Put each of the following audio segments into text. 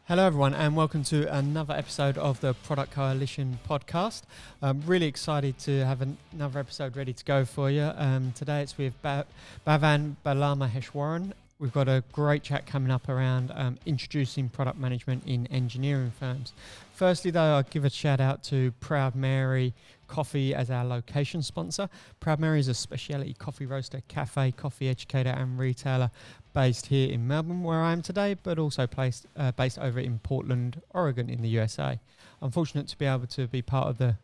Hello, everyone, and welcome to another episode of the Product Coalition podcast. I'm really excited to have another episode ready to go for you. Today it's with Bavan Balamaheswaran. We've got a great chat coming up around introducing product management in engineering firms. Firstly, though, I'll give a shout out to Proud Mary Coffee as our location sponsor. Proud Mary is a specialty coffee roaster, cafe, coffee educator and retailer based here in Melbourne, where I am today, but also based over in Portland, Oregon in the USA. I'm fortunate to be able to be part of the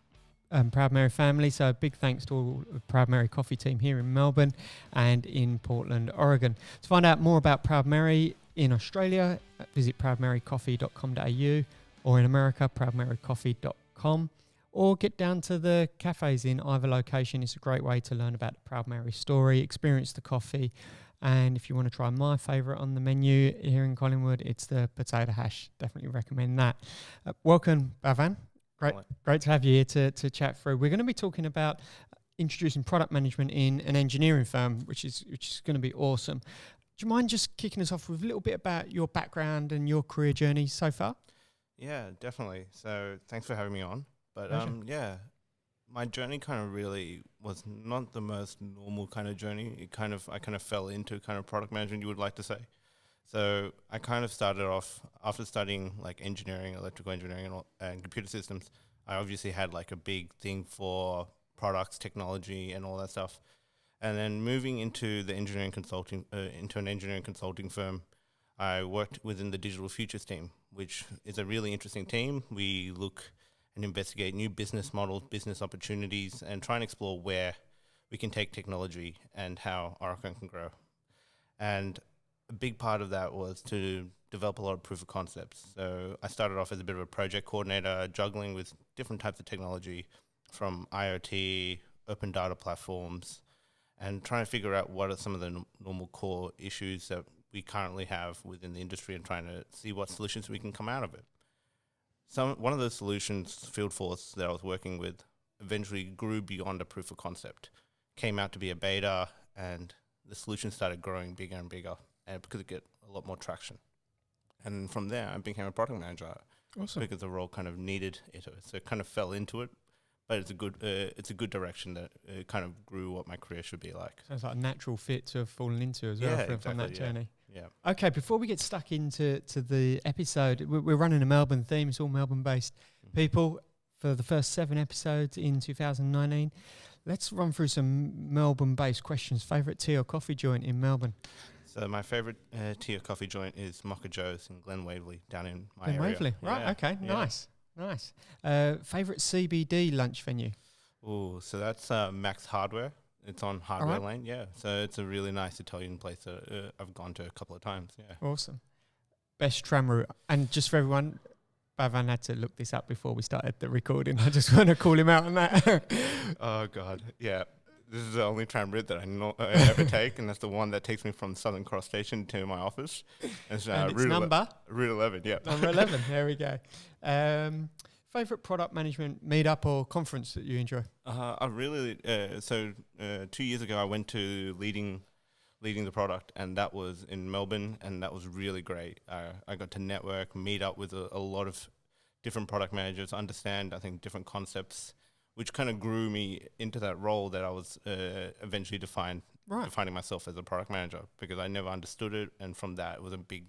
Proud Mary family, so a big thanks to all the Proud Mary coffee team here in Melbourne and in Portland, Oregon. To find out more about Proud Mary in Australia, visit proudmarycoffee.com.au, or in America, proudmarycoffee.com, or get down to the cafes in either location. It's a great way to learn about the Proud Mary story, experience the coffee, and if you want to try my favourite on the menu here in Collingwood, it's the potato hash. Definitely recommend that. Welcome, Bavan. Great to have you here to chat through. We're going to be talking about introducing product management in an engineering firm, which is going to be awesome. Do you mind just kicking us off with a little bit about your background and your career journey so far? Yeah, definitely. So thanks for having me on. But my journey kind of really was not the most normal kind of journey. I kind of fell into kind of product management, you would like to say. So I kind of started off after studying like engineering, electrical engineering and computer systems. I obviously had like a big thing for products, technology and all that stuff. And then moving into the engineering consulting, into an engineering consulting firm, I worked within the digital futures team, which is a really interesting team. We look and investigate new business models, business opportunities, and try and explore where we can take technology and how Oracle can grow. And a big part of that was to develop a lot of proof of concepts. So I started off as a bit of a project coordinator, juggling with different types of technology from IoT, open data platforms, and trying to figure out what are some of the normal core issues that we currently have within the industry and trying to see what solutions we can come out of it. One of those solutions, Field Force, that I was working with eventually grew beyond a proof of concept, came out to be a beta, and the solution started growing bigger and bigger, and because it get a lot more traction. And from there, I became a product manager. Awesome. Because the role kind of needed it, so it kind of fell into it. But it's a good direction that kind of grew what my career should be like. Sounds like a natural fit to have fallen into as well from that journey. Yeah. Okay, before we get stuck into the episode, we're running a Melbourne theme. It's all Melbourne-based people for the first 7 episodes in 2019. Let's run through some Melbourne-based questions. Favourite tea or coffee joint in Melbourne? So my favourite tea or coffee joint is Mocha Joe's in Glen Waverley, down in my area. Waverley, right? Okay, nice. Favourite CBD lunch venue? Oh, so that's Max Hardware. It's on Hardware Lane, yeah. So it's a really nice Italian place that I've gone to a couple of times, yeah. Awesome. Best tram route. And just for everyone, Bavan had to look this up before we started the recording. I just want to call him out on that. Oh, God, yeah. This is the only tram route that I ever take, and that's the one that takes me from Southern Cross Station to my office. And it's number? Route 11, yeah. Number 11, there we go. Favourite product management meetup or conference that you enjoy? I really, 2 years ago I went to leading the product, and that was in Melbourne, and that was really great. I got to network, meet up with a lot of different product managers, understand, I think, different concepts, which kind of grew me into that role that I was eventually defining myself as a product manager, because I never understood it, and from that it was a big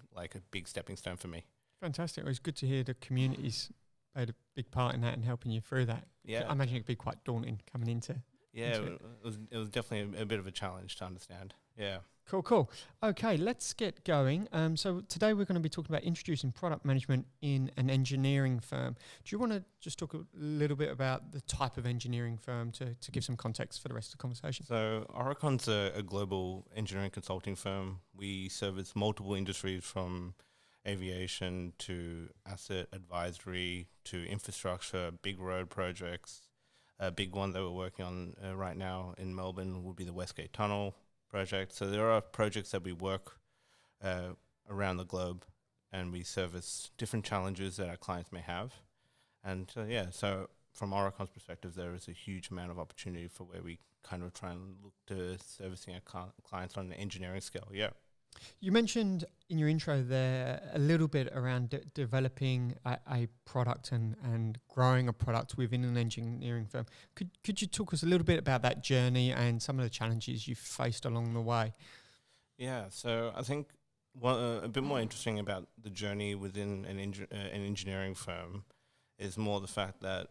stepping stone for me. Fantastic. It was good to hear the communities played a big part in that and helping you through that. Yeah, I imagine it could be quite daunting coming into. Yeah, it was definitely a bit of a challenge to understand. Yeah. Cool. Okay, let's get going. So today we're going to be talking about introducing product management in an engineering firm. Do you want to just talk a little bit about the type of engineering firm to give some context for the rest of the conversation? So Oracon's a global engineering consulting firm. We service multiple industries from aviation to asset advisory to infrastructure, big road projects. A big one that we're working on right now in Melbourne would be the Westgate Tunnel project. So there are projects that we work around the globe, and we service different challenges that our clients may have. And so from Oracon's perspective, there is a huge amount of opportunity for where we kind of try and look to servicing our clients on an engineering scale. Yeah. You mentioned in your intro there a little bit around developing a product and growing a product within an engineering firm. Could you talk us a little bit about that journey and some of the challenges you've faced along the way? Yeah, so I think a bit more interesting about the journey within an engineering firm is more the fact that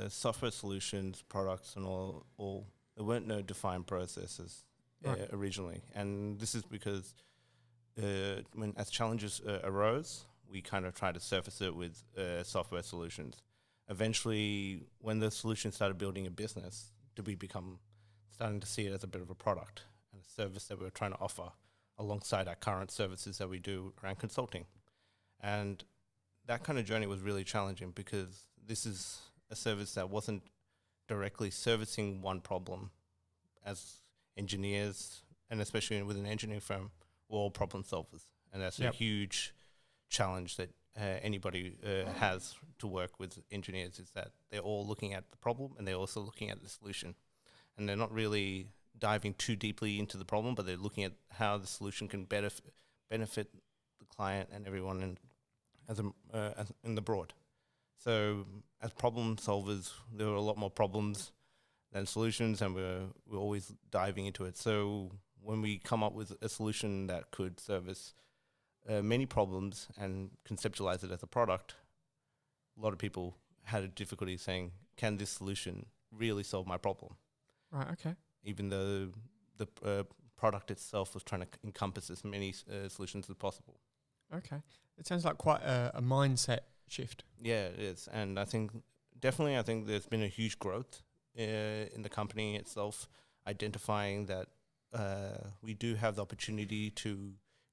software solutions, products, and all there weren't no defined processes originally, and this is because when as challenges arose, we kind of tried to surface it with software solutions. Eventually, when the solution started building a business, did we become starting to see it as a bit of a product and a service that we were trying to offer alongside our current services that we do around consulting. And that kind of journey was really challenging because this is a service that wasn't directly servicing one problem. As engineers, and especially with an engineering firm, we're all problem solvers. And that's a huge challenge that anybody has to work with engineers, is that they're all looking at the problem and they're also looking at the solution. And they're not really diving too deeply into the problem, but they're looking at how the solution can benefit the client and everyone as in the broad. So as problem solvers, there are a lot more problems than solutions, and we're always diving into it. So when we come up with a solution that could service many problems and conceptualize it as a product, a lot of people had a difficulty saying, can this solution really solve my problem? Right, okay. Even though the product itself was trying to encompass as many solutions as possible. Okay. It sounds like quite a mindset shift. Yeah, it is. And I think there's been a huge growth in the company itself, identifying that we do have the opportunity to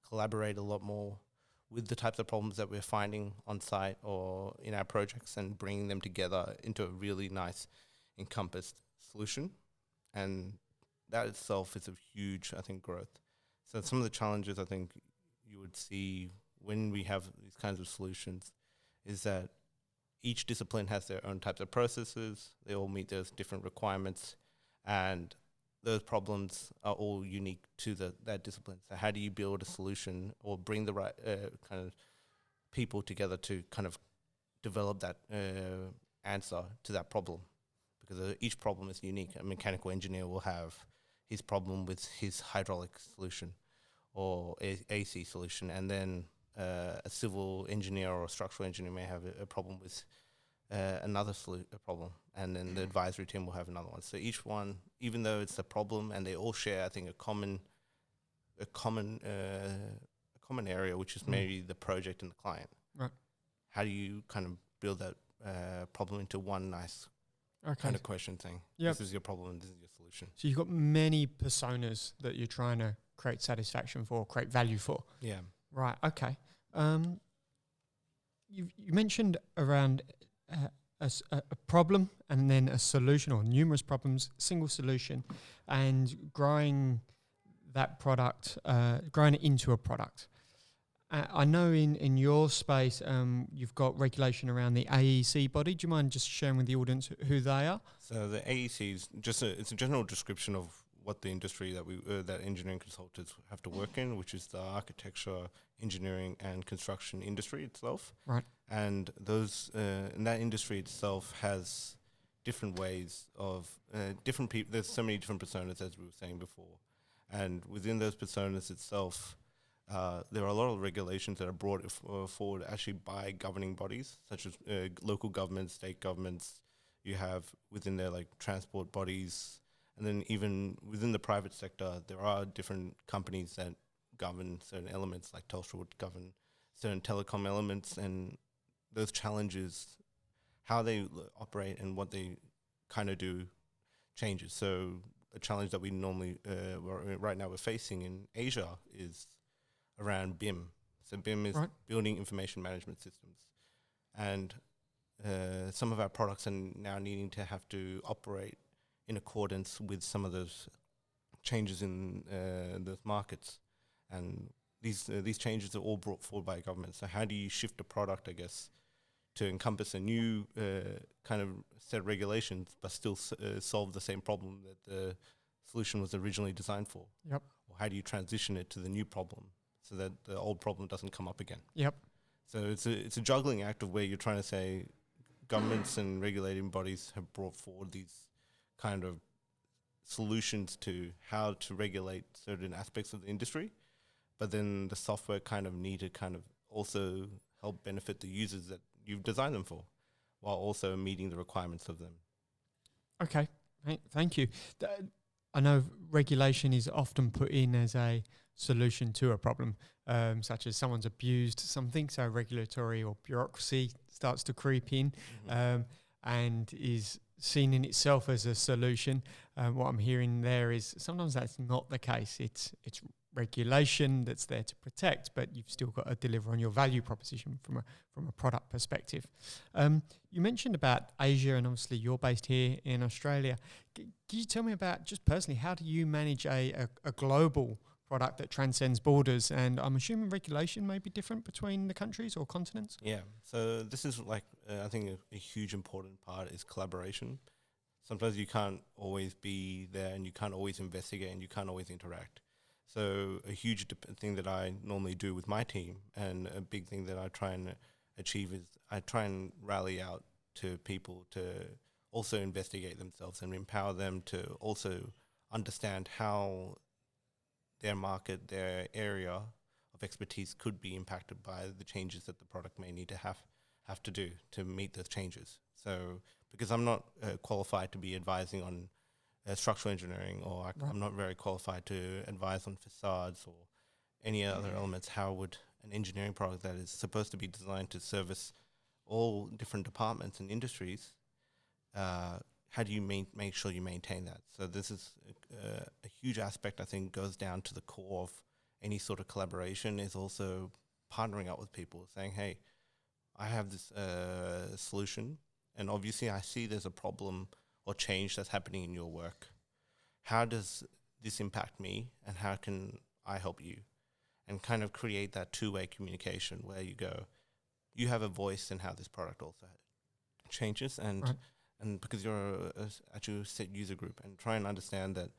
collaborate a lot more with the types of problems that we're finding on site or in our projects, and bringing them together into a really nice encompassed solution. And that itself is a huge, I think, growth. So some of the challenges I think you would see when we have these kinds of solutions is that each discipline has their own types of processes. They all meet those different requirements, and those problems are all unique to that discipline. So how do you build a solution or bring the right kind of people together to kind of develop that answer to that problem? Because each problem is unique. A mechanical engineer will have his problem with his hydraulic solution or AC solution, and then a civil engineer or a structural engineer may have a problem with another problem, and then the advisory team will have another one. So each one, even though it's a problem, and they all share, I think, a common area, which is maybe the project and the client. Right. How do you kind of build that problem into one nice kind of question thing? Yep. This is your problem and this is your solution. So you've got many personas that you're trying to create satisfaction for, create value for. Yeah. Right, okay. You mentioned around a problem and then a solution, or numerous problems, single solution, and growing that product, growing it into a product. I know in your space you've got regulation around the AEC body. Do you mind just sharing with the audience who they are? So the AEC is it's a general description of what the industry that engineering consultants have to work in, which is the architecture, engineering, and construction industry itself. Right. And those and that industry itself has different ways of different people. There's so many different personas, as we were saying before, and within those personas itself, there are a lot of regulations that are brought forward actually by governing bodies, such as local governments, state governments. You have within there like transport bodies, and then even within the private sector, there are different companies that govern certain elements, like Telstra would govern certain telecom elements, and those challenges, how they operate and what they kind of do changes. So a challenge that we normally, right now we're facing in Asia is around BIM. So BIM is Building Information Management Systems. And some of our products are now needing to have to operate in accordance with some of those changes in those markets. And these changes are all brought forward by government. So how do you shift a product, I guess, to encompass a new kind of set of regulations, but still solve the same problem that solution was originally designed for? Yep. Or how do you transition it to the new problem so that the old problem doesn't come up again? Yep. So it's a juggling act of where you're trying to say governments and regulating bodies have brought forward these kind of solutions to how to regulate certain aspects of the industry, but then the software kind of need to kind of also help benefit the users that you've designed them for, while also meeting the requirements of them. Okay, thank you. I know regulation is often put in as a solution to a problem, such as someone's abused something, so regulatory or bureaucracy starts to creep in, and is seen in itself as a solution. What I'm hearing there is sometimes that's not the case. It's regulation that's there to protect, but you've still got to deliver on your value proposition from a product perspective. You mentioned about Asia, and obviously you're based here in Australia. Can you tell me about, just personally, how do you manage a global product that transcends borders? And I'm assuming regulation may be different between the countries or continents? Yeah, so this is like, I think a huge important part is collaboration. Sometimes you can't always be there, and you can't always investigate, and you can't always interact. So a huge thing that I normally do with my team, and a big thing that I try and achieve, is I try and rally out to people to also investigate themselves and empower them to also understand how their market, their area of expertise could be impacted by the changes that the product may need to have to do to meet those changes. So because I'm not qualified to be advising on structural engineering, or I'm not very qualified to advise on facades or any other elements, how would an engineering product that is supposed to be designed to service all different departments and industries, how do you make sure you maintain that? So this is a huge aspect, I think, goes down to the core of any sort of collaboration, is also partnering up with people, saying, hey, I have this solution, and obviously I see there's a problem or change that's happening in your work. How does this impact me, and how can I help you? And kind of create that two-way communication where you go, you have a voice in how this product also changes, and because you're actually a set user group, and try and understand that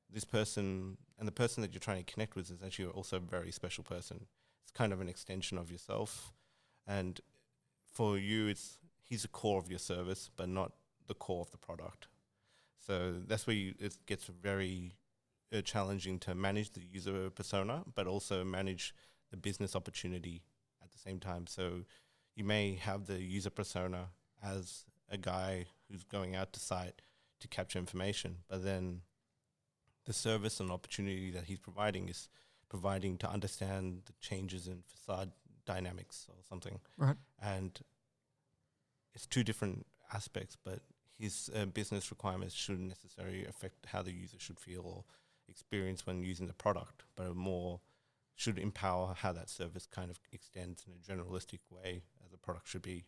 this person and the person that you're trying to connect with is actually also a very special person. It's kind of an extension of yourself, and for you, he's the core of your service, but not the core of the product. So that's where it gets very challenging to manage the user persona, but also manage the business opportunity at the same time. So you may have the user persona as a guy who's going out to site to capture information, but then the service and opportunity that he's providing is providing to understand the changes in facade dynamics or something. Right. And it's two different aspects, but his business requirements shouldn't necessarily affect how the user should feel or experience when using the product, but more should empower how that service kind of extends in a generalistic way as a product should be.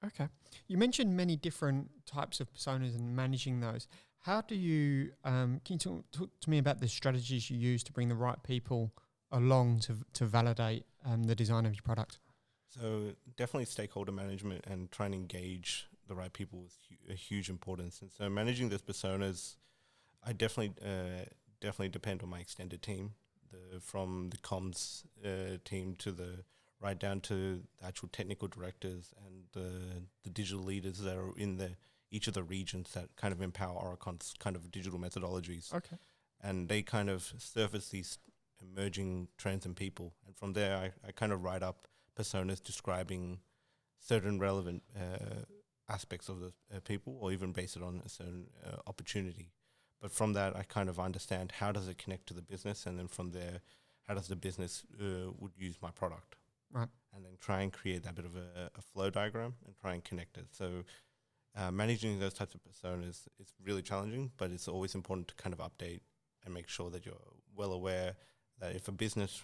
Okay. You mentioned many different types of personas and managing those. How do you, can you talk to me about the strategies you use to bring the right people along to validate the design of your product? So definitely stakeholder management and trying to engage the right people is a huge importance. And so managing those personas, I definitely depend on my extended team, from the comms team to right down to the actual technical directors and the digital leaders that are in each of the regions that kind of empower Aurecon's kind of digital methodologies. Okay. And they kind of surface these emerging trends in people. And from there, I kind of write up personas describing certain relevant aspects of the people, or even base it on a certain opportunity. But from that, I kind of understand how does it connect to the business, and then from there, how does the business would use my product. Right. And then try and create that bit of a flow diagram and try and connect it. So managing those types of personas is really challenging, but it's always important to kind of update and make sure that you're well aware that if a business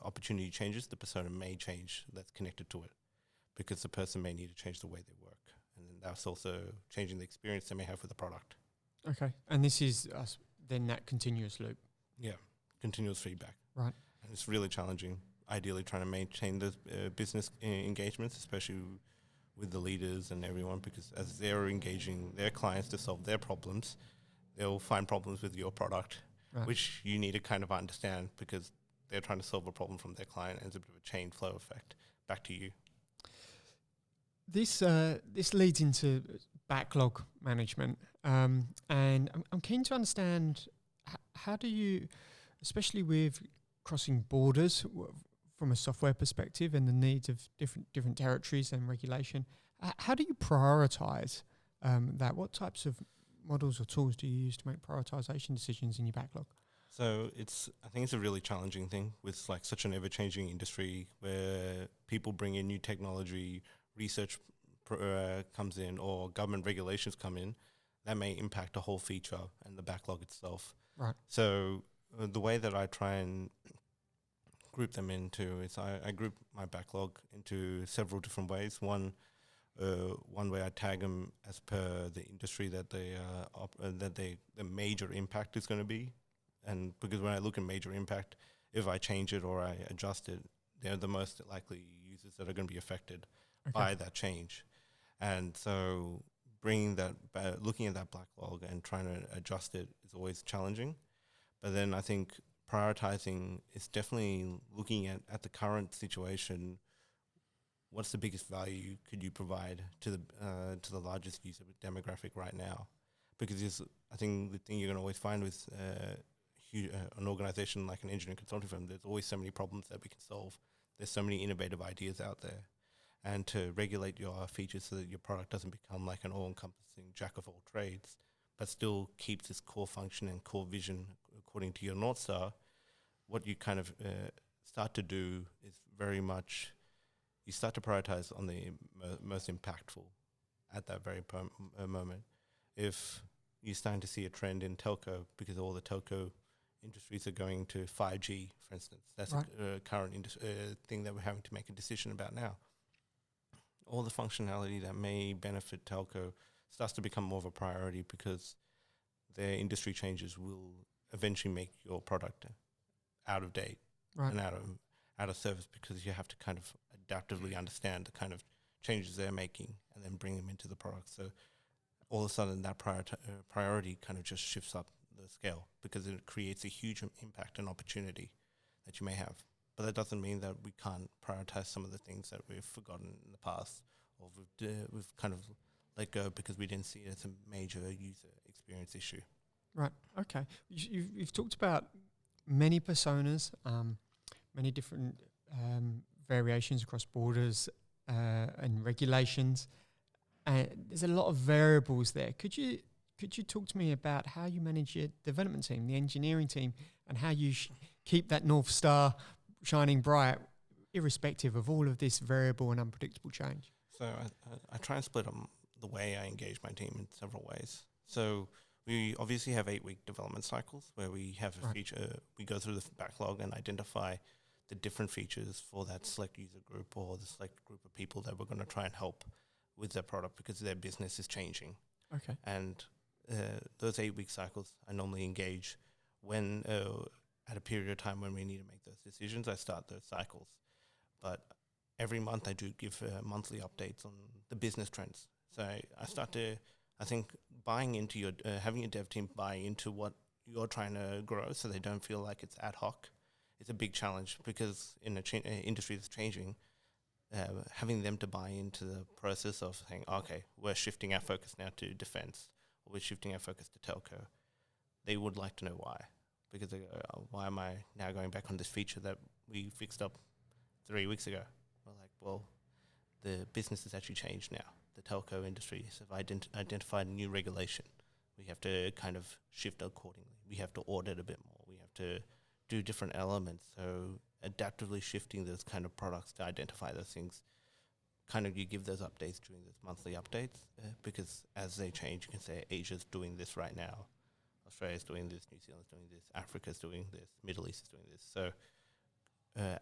opportunity changes, the persona may change that's connected to it, because the person may need to change the way they work. And then that's also changing the experience they may have with the product. Okay. And this is then that continuous loop. Yeah, continuous feedback. Right. And it's really challenging, ideally trying to maintain those business engagements, especially with the leaders and everyone, because as they're engaging their clients to solve their problems, they'll find problems with your product, Right. which you need to kind of understand because they're trying to solve a problem from their client, and it's a bit of a chain flow effect back to you. This leads into backlog management, and I'm keen to understand how do you, especially with crossing borders from a software perspective and the needs of different territories and regulation, how do you prioritize that? What types of models or tools do you use to make prioritization decisions in your backlog? So I think it's a really challenging thing with like such an ever-changing industry where people bring in new technology, research comes in, or government regulations come in that may impact a whole feature and the backlog itself. Right. So the way that I try and group them into is I group my backlog into several different ways. One way I tag them as per the industry that the major impact is going to be. And because when I look at major impact, if I change it or I adjust it, they're the most likely users that are going to be affected by that change. And so looking at that backlog and trying to adjust it is always challenging. But then I think prioritizing is definitely looking at the current situation. What's the biggest value could you provide to the largest user demographic right now? Because I think the thing you're going to always find with an organization like an engineering consulting firm, there's always so many problems that we can solve. There's so many innovative ideas out there. And to regulate your features so that your product doesn't become like an all-encompassing jack of all trades, but still keeps its core function and core vision according to your North Star, what you kind of start to do is very much, you start to prioritize on the most impactful at that very moment. If you're starting to see a trend in telco, because all the telco industries are going to 5G, for instance, that's right. a current thing that we're having to make a decision about now. All the functionality that may benefit telco starts to become more of a priority because their industry changes will eventually make your product out of date and out of service, because you have to kind of adaptively understand the kind of changes they're making and then bring them into the product. So all of a sudden that priority kind of just shifts up the scale because it creates a huge impact and opportunity that you may have. But that doesn't mean that we can't prioritize some of the things that we've forgotten in the past, or we've kind of let go because we didn't see it as a major user experience issue. Right. Okay. You've talked about many personas, many different variations across borders and regulations. There's a lot of variables there. Could you talk to me about how you manage your development team, the engineering team, and how you keep that North Star shining bright, irrespective of all of this variable and unpredictable change? So I try and split the way I engage my team in several ways. So we obviously have 8-week development cycles where we have a feature, we go through the backlog and identify the different features for that select user group or the select group of people that we're going to try and help with their product because their business is changing. Okay. And those 8-week cycles, I normally engage when at a period of time when we need to make those decisions, I start those cycles. But every month I do give monthly updates on the business trends. So I think buying into your, having your dev team buy into what you're trying to grow so they don't feel like it's ad hoc is a big challenge, because in an industry that's changing, having them to buy into the process of saying, okay, we're shifting our focus now to defense, or we're shifting our focus to telco. They would like to know why, because they go, why am I now going back on this feature that we fixed up 3 weeks ago? We're like, well, the business has actually changed now. The telco industry have identified a new regulation. We have to kind of shift accordingly. We have to audit a bit more. We have to do different elements. So adaptively shifting those kind of products to identify those things, kind of you give those updates during those monthly updates, because as they change, you can say Asia's doing this right now, Australia's doing this, New Zealand's doing this, Africa's doing this, Middle East is doing this. So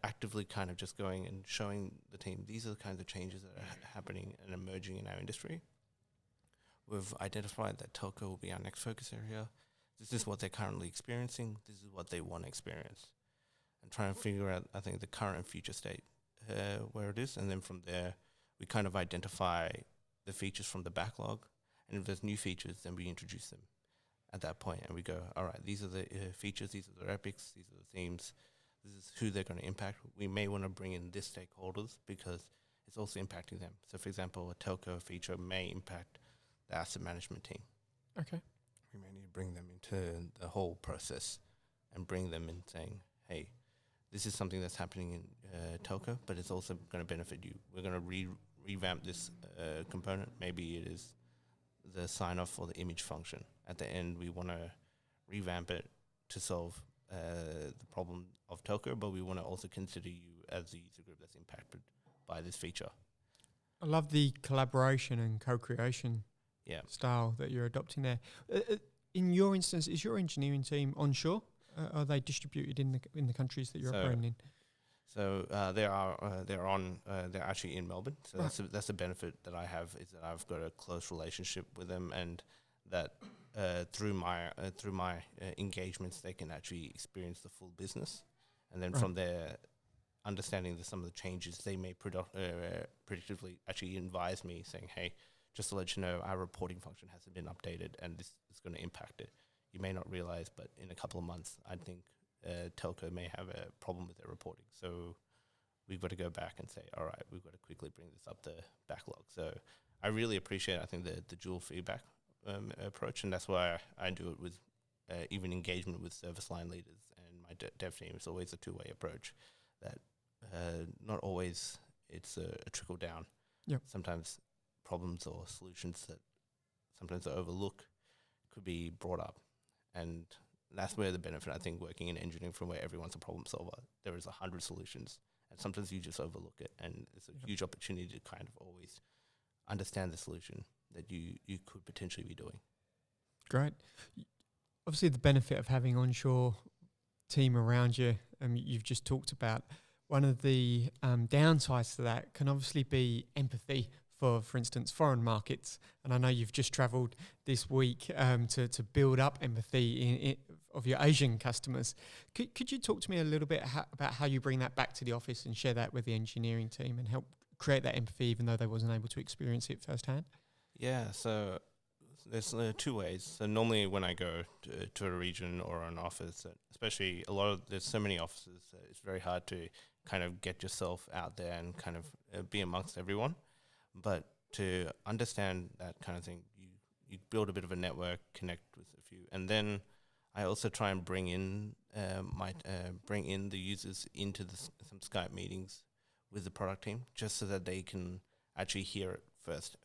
actively kind of just going and showing the team, these are the kinds of changes that are happening and emerging in our industry. We've identified that telco will be our next focus area. This is what they're currently experiencing. This is what they want to experience. And try and figure out, I think, the current and future state where it is. And then from there, we kind of identify the features from the backlog. And if there's new features, then we introduce them. at that point, and we go, all right, these are the features, these are the epics, these are the themes, this is who they're going to impact. We may want to bring in this stakeholders because it's also impacting them. So, for example, a telco feature may impact the asset management team. Okay. We may need to bring them into the whole process and bring them in saying, hey, this is something that's happening in telco, but it's also going to benefit you. We're going to revamp this component. Maybe it is the sign-off or the image function. At the end, we want to revamp it to solve the problem of telco, but we want to also consider you as the user group that's impacted by this feature. I love the collaboration and co-creation style that you're adopting there. In your instance, is your engineering team onshore? Are they distributed in the countries that you're operating in? So they're actually in Melbourne. So that's the benefit that I have, is that I've got a close relationship with them, and that through my engagements, they can actually experience the full business, and then from there, understanding some of the changes, they may predictively actually advise me, saying, "Hey, just to let you know, our reporting function hasn't been updated, and this is going to impact it. You may not realize, but in a couple of months, I think telco may have a problem with their reporting. So we've got to go back and say, all right, we've got to quickly bring this up the backlog." So I really appreciate, I think, the dual feedback approach, and that's why I do it with even engagement with service line leaders and my dev team. It's always a two-way approach, that not always it's a trickle down. Yep. Sometimes problems or solutions that sometimes I overlook could be brought up, and that's where the benefit, I think, working in engineering, from where everyone's a problem solver. There is 100 solutions, and sometimes you just overlook it, and it's a huge opportunity to kind of always understand the solution that you could potentially be doing. Great. Obviously, the benefit of having onshore team around you, you've just talked about. One of the downsides to that can obviously be empathy for instance, foreign markets. And I know you've just travelled this week to build up empathy of your Asian customers. Could you talk to me a little bit about how you bring that back to the office and share that with the engineering team and help create that empathy, even though they wasn't able to experience it firsthand? Yeah, so there's two ways. So normally when I go to a region or an office, especially there's so many offices, it's very hard to kind of get yourself out there and kind of be amongst everyone. But to understand that kind of thing, you build a bit of a network, connect with a few, and then I also try and bring in the users into some Skype meetings with the product team, just so that they can actually hear it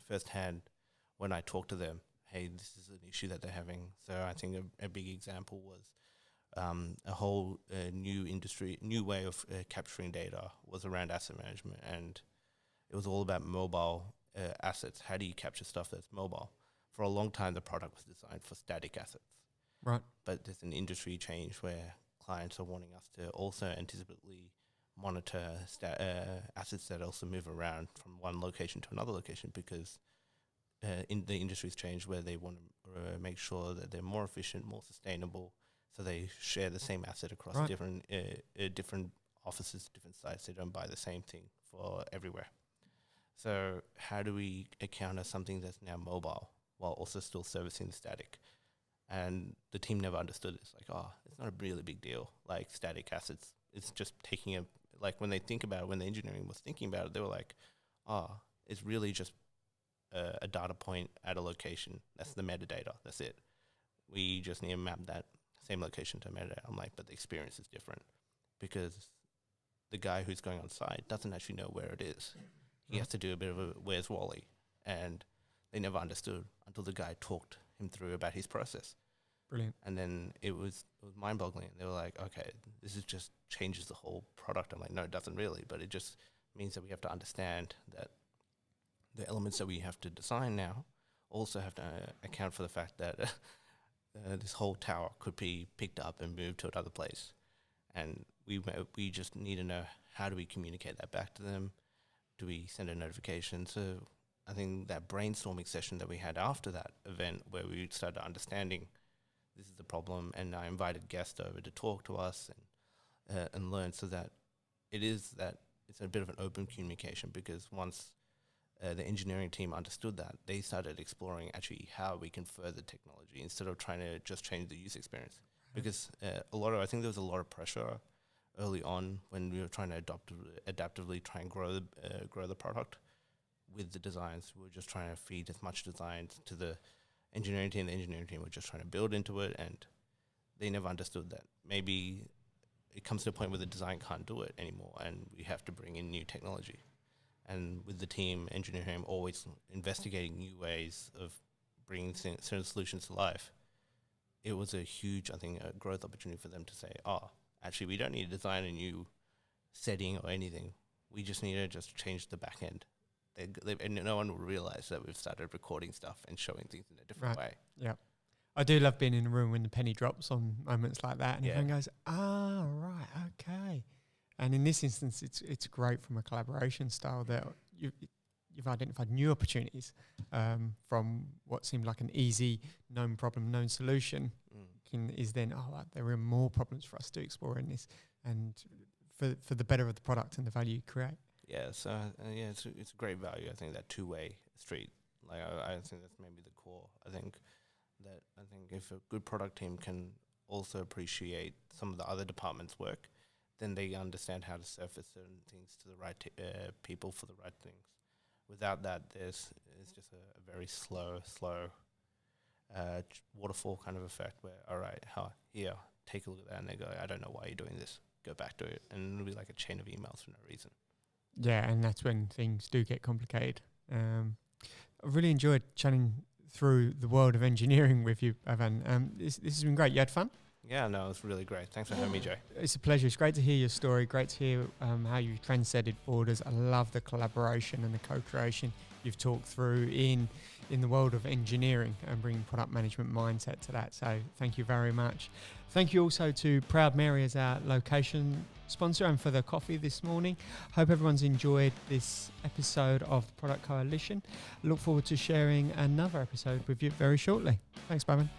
firsthand when I talk to them. Hey, this is an issue that they're having. So I think a big example was a whole new way of capturing data was around asset management, and it was all about mobile assets. How do you capture stuff that's mobile? For a long time, the product was designed for static assets. Right. But there's an industry change where clients are wanting us to also anticipatively monitor assets that also move around from one location to another location, because in the industry's changed, where they want to make sure that they're more efficient, more sustainable, so they share the same asset across different offices, different sites. They don't buy the same thing for everywhere. So how do we encounter something that's now mobile while also still servicing the static? And the team never understood this. Like, it's not a really big deal. Like, static assets, it's just taking when they think about it, when the engineering was thinking about it, they were like, it's really just a data point at a location. That's the metadata. That's it. We just need to map that same location to metadata. I'm like, but the experience is different, because the guy who's going on site doesn't actually know where it is. He has to do a bit of a where's Wally, and they never understood until the guy talked him through about his process. Brilliant. And then it was mind-boggling. They were like, okay, this is just changes the whole product. I'm like, no, it doesn't really, but it just means that we have to understand that the elements that we have to design now also have to account for the fact that this whole tower could be picked up and moved to another place. And we just need to know, how do we communicate that back to them? Do we send a notification? So I think that brainstorming session that we had after that event, where we started understanding this is the problem, and I invited guests over to talk to us and learn, so that it's a bit of an open communication, because once the engineering team understood that, they started exploring actually how we can further technology instead of trying to just change the user experience. Because I think there was a lot of pressure early on when we were trying to adaptively try and grow the product with the designs. We were just trying to feed as much designs to the engineering team. The engineering team were just trying to build into it, and they never understood that maybe it comes to a point where the design can't do it anymore, and we have to bring in new technology. And with the team, engineering always investigating new ways of bringing certain solutions to life, it was a huge, I think, growth opportunity for them to say, actually, we don't need to design a new setting or anything. We just need to just change the back end. And no one will realize that we've started recording stuff and showing things in a different way. Yeah. I do love being in a room when the penny drops on moments like that, and everyone goes, right, okay. And in this instance, it's great from a collaboration style that you've identified new opportunities from what seemed like an easy, known problem, known solution. Is then, there are more problems for us to explore in this, and for the better of the product and the value you create. Yeah, so it's a great value. I think that two-way street. Like I think that's maybe the core. I think if a good product team can also appreciate some of the other departments' work, then they understand how to surface certain things to the right people for the right things. Without that, it's just a very slow waterfall kind of effect where, all right, take a look at that, and they go, I don't know why you're doing this. Go back to it, and it'll be like a chain of emails for no reason. Yeah, and that's when things do get complicated. I've really enjoyed chatting through the world of engineering with you, Bavan. This has been great. You had fun? Yeah, no, it's really great. Thanks for having me, Joe. It's a pleasure. It's great to hear your story. Great to hear how you've transcended borders. I love the collaboration and the co-creation you've talked through in the world of engineering and bringing product management mindset to that. So thank you very much. Thank you also to Proud Mary as our location sponsor and for the coffee this morning. Hope everyone's enjoyed this episode of the Product Coalition. Look forward to sharing another episode with you very shortly. Thanks, Bavan.